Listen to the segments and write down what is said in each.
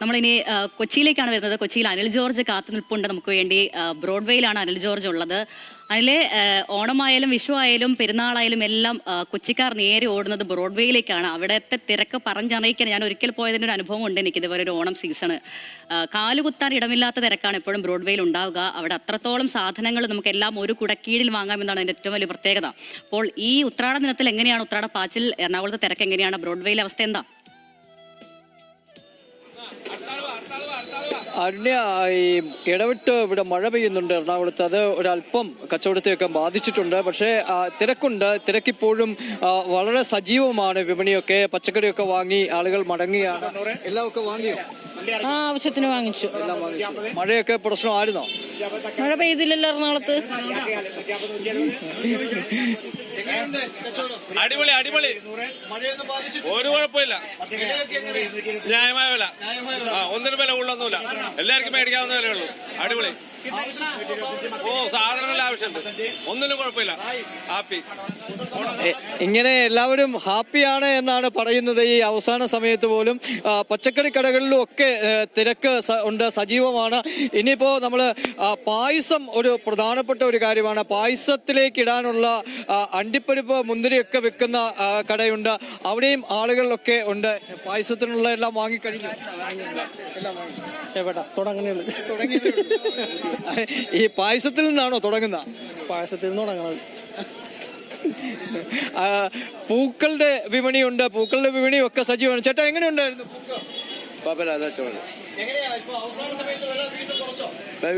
നമ്മളിനി കൊച്ചിയിലേക്കാണ് വരുന്നത്. കൊച്ചിയിൽ അനിൽ ജോർജ് കാത്തുനിൽപ്പുണ്ട് നമുക്ക് വേണ്ടി. ബ്രോഡ്വേയിലാണ് അനിൽ ജോർജ് ഉള്ളത്. അതിലെ ഓണമായാലും വിഷു ആയാലും പെരുന്നാളായാലും എല്ലാം കൊച്ചിക്കാർ നേരെ ഓടുന്നത് ബ്രോഡ്വേയിലേക്കാണ്. അവിടുത്തെ തിരക്ക് പറഞ്ഞറിയിക്കാൻ ഞാൻ ഒരിക്കൽ പോയതിൻ്റെ ഒരു അനുഭവം ഉണ്ട് എനിക്ക്. ഇതുപോലെ ഒരു ഓണം സീസണ് കാലുകുത്താൻ ഇടമില്ലാത്ത തിരക്കാണ് എപ്പോഴും ബ്രോഡ്വേയിൽ ഉണ്ടാവുക. അവിടെ അത്രത്തോളം സാധനങ്ങൾ നമുക്ക് എല്ലാം ഒരു കുടക്കീഴിൽ വാങ്ങാമെന്നാണ് അതിൻ്റെ ഏറ്റവും വലിയ പ്രത്യേകത. അപ്പോൾ ഈ ഉത്രാട ദിനത്തിൽ എങ്ങനെയാണ് ഉത്രാട പാച്ചിൽ, എറണാകുളത്തെ തിരക്ക് എങ്ങനെയാണ്, ബ്രോഡ്വേയിലെ അവസ്ഥ എന്താ? അരുണ്യ, ഈ ഇടവിട്ട് ഇവിടെ മഴ പെയ്യുന്നുണ്ട് എറണാകുളത്ത്. അത് ഒരല്പം കച്ചവടത്തെയൊക്കെ ബാധിച്ചിട്ടുണ്ട്. പക്ഷേ തിരക്കുണ്ട്. തിരക്കിപ്പോഴും വളരെ സജീവമാണ്. വിപണിയൊക്കെ പച്ചക്കറിയൊക്കെ വാങ്ങി ആളുകൾ മടങ്ങുകയാണ്. എല്ലാമൊക്കെ വാങ്ങിയോ? ആവശ്യത്തിന് വാങ്ങിച്ചു. മഴയൊക്കെ പ്രശ്നമായിരുന്നോ? മഴ പെയ്തില്ലല്ലോ എറണാകുളത്ത്. അടിപൊളി അടിപൊളി, ഒരു കുഴപ്പമില്ല. ന്യായമായ വില, ഒന്നിനും വില കൂടുതലൊന്നുമില്ല. എല്ലാവർക്കും മേടിക്കാവുന്ന വിലയുള്ളൂ. അടിപൊളി. ഓ, സാധനങ്ങളുടെ ആവശ്യമുണ്ട്. ഒന്നിനും കുഴപ്പമില്ല. ഹാപ്പി. ഇങ്ങനെ എല്ലാവരും ഹാപ്പിയാണ് എന്നാണ് പറയുന്നത്. ഈ അവസാന സമയത്ത് പോലും പച്ചക്കറി കടകളിലും ഒക്കെ തിരക്ക് ഉണ്ട്, സജീവമാണ്. ഇനിയിപ്പോ നമ്മള് പായസം ഒരു പ്രധാനപ്പെട്ട ഒരു കാര്യമാണ്. പായസത്തിലേക്ക് ഇടാനുള്ള അണ്ടിപ്പരിപ്പ് മുന്തിരിയൊക്കെ വെക്കുന്ന കടയുണ്ട്. അവിടെയും ആളുകളിലൊക്കെ ഉണ്ട്. പായസത്തിനുള്ള എല്ലാം വാങ്ങിക്കഴിഞ്ഞു. എവിടെ തുടങ്ങുന്നുള്ളൂ. ഈ പായസത്തിൽ നിന്നാണോ തുടങ്ങുന്നത്? പായസത്തിൽ നിന്ന് തുടങ്ങണത്. പൂക്കളുടെ വിപണിയുണ്ട്. പൂക്കളുടെ വിപണിയും ഒക്കെ സജീവമാണ്. ചേട്ടാ, എങ്ങനെയുണ്ടായിരുന്നു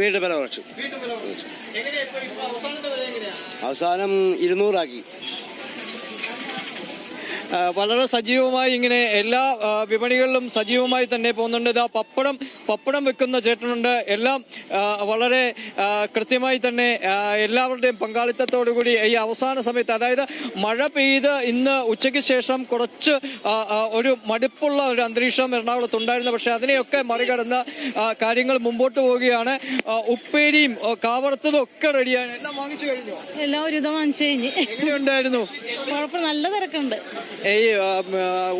വീണ്ടും വില കുറച്ചു. അവസാനം 200 ആക്കി. വളരെ സജീവമായി ഇങ്ങനെ എല്ലാ വിപണികളിലും സജീവമായി തന്നെ പോകുന്നുണ്ട്. ഇതാ പപ്പടം വെക്കുന്ന ചേട്ടനുണ്ട്. എല്ലാം വളരെ കൃത്യമായി തന്നെ എല്ലാവരുടെയും പങ്കാളിത്തത്തോടുകൂടി ഈ അവസാന സമയത്ത്, അതായത് മഴ പെയ്ത് ഇന്ന് ഉച്ചയ്ക്ക് ശേഷം കുറച്ച് ഒരു മടുപ്പുള്ള ഒരു അന്തരീക്ഷം എറണാകുളത്തുണ്ടായിരുന്നു. പക്ഷെ അതിനെയൊക്കെ മറികടന്ന് കാര്യങ്ങൾ മുമ്പോട്ട് പോവുകയാണ്. ഉപ്പേരിയും കാവറുത്തതും ഒക്കെ റെഡിയാണ്. എല്ലാം വാങ്ങിച്ചു കഴിഞ്ഞു. എല്ലാം ഒരു വിധം വാങ്ങിച്ചു കഴിഞ്ഞ്. എങ്ങനെയുണ്ടായിരുന്നു? കുഴപ്പം, നല്ല തിരക്കുണ്ട്. ഈ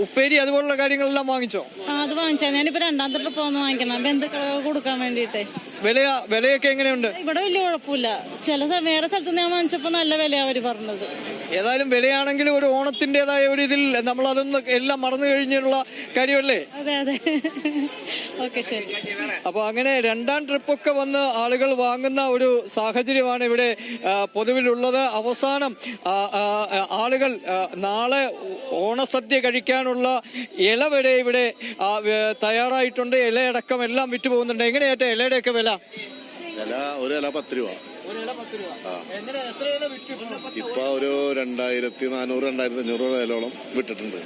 ഉപ്പേരി അതുപോലുള്ള കാര്യങ്ങളെല്ലാം വാങ്ങിച്ചോ? അത് വാങ്ങിച്ചാ. ഞാനിപ്പോ രണ്ടാമത്തെ ട്രിപ്പ് വന്ന് വാങ്ങിക്കണം, ബന്ധുക്കൾ കൊടുക്കാൻ വേണ്ടിട്ടേ. വിലയൊക്കെ എങ്ങനെയുണ്ട്? ഇവിടെ വലിയ കുഴപ്പമില്ല. വേറെ സ്ഥലത്ത് ഞാൻ വാങ്ങിച്ചപ്പോ നല്ല വിലയാ അവര് പറഞ്ഞത്. ഏതായാലും വിലയാണെങ്കിലും ഒരു ഓണത്തിൻ്റെതായ ഒരു ഇതിൽ നമ്മൾ അതൊന്നും എല്ലാം മറന്നു കഴിഞ്ഞുള്ള കാര്യമല്ലേ? അതെ അതെ. ഓക്കെ, ശരി. അപ്പൊ അങ്ങനെ രണ്ടാം ട്രിപ്പൊക്കെ വന്ന് ആളുകൾ വാങ്ങുന്ന ഒരു സാഹചര്യമാണ് ഇവിടെ പൊതുവിലുള്ളത്. അവസാനം ആളുകൾ നാളെ ഓണസദ്യ കഴിക്കാനുള്ള ഇല വരെ ഇവിടെ തയ്യാറായിട്ടുണ്ട്. ഇലയടക്കം എല്ലാം വിറ്റ് പോകുന്നുണ്ട്. എങ്ങനെയായിട്ട് ഇലയുടെയൊക്കെ വില? ഒരു ഇല 10 രൂപ. ഇപ്പൊ ഒരു 2400 2500 ഇലയോളം വിട്ടിട്ടുണ്ട്.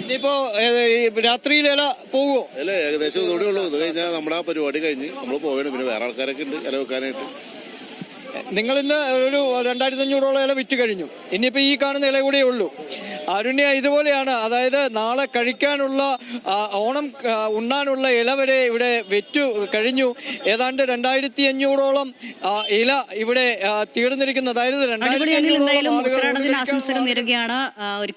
ഇനിയിപ്പോ രാത്രിയിൽ ഇല പോകുമോ? അല്ല, ഏകദേശം ഇതോടെ ഉള്ളൂ. ഇത് കഴിഞ്ഞാൽ നമ്മുടെ ആ പരിപാടി കഴിഞ്ഞ് നമ്മൾ പോകണം. പിന്നെ വേറെ ആൾക്കാരൊക്കെ ഉണ്ട് ഇല വെക്കാനായിട്ട്. നിങ്ങൾ ഇന്ന് ഒരു 2500 ഇല വിറ്റ് കഴിഞ്ഞു. ഇനിയിപ്പോ ഈ കാണുന്ന ഇല കൂടെ ഉള്ളൂ. അരുണ്യ, ഇതുപോലെയാണ്. അതായത് നാളെ കഴിക്കാനുള്ള ഓണം ഉണ്ണാനുള്ള ഇല വരെ ഇവിടെ വിറ്റു കഴിഞ്ഞു. ഏതാണ്ട് 2500ഓളം ഇല ഇവിടെ തീർന്നിരിക്കുന്നു. അതായത് 2500 ആശംസകൾ നേരുകയാണ്. ഒരിക്കൽ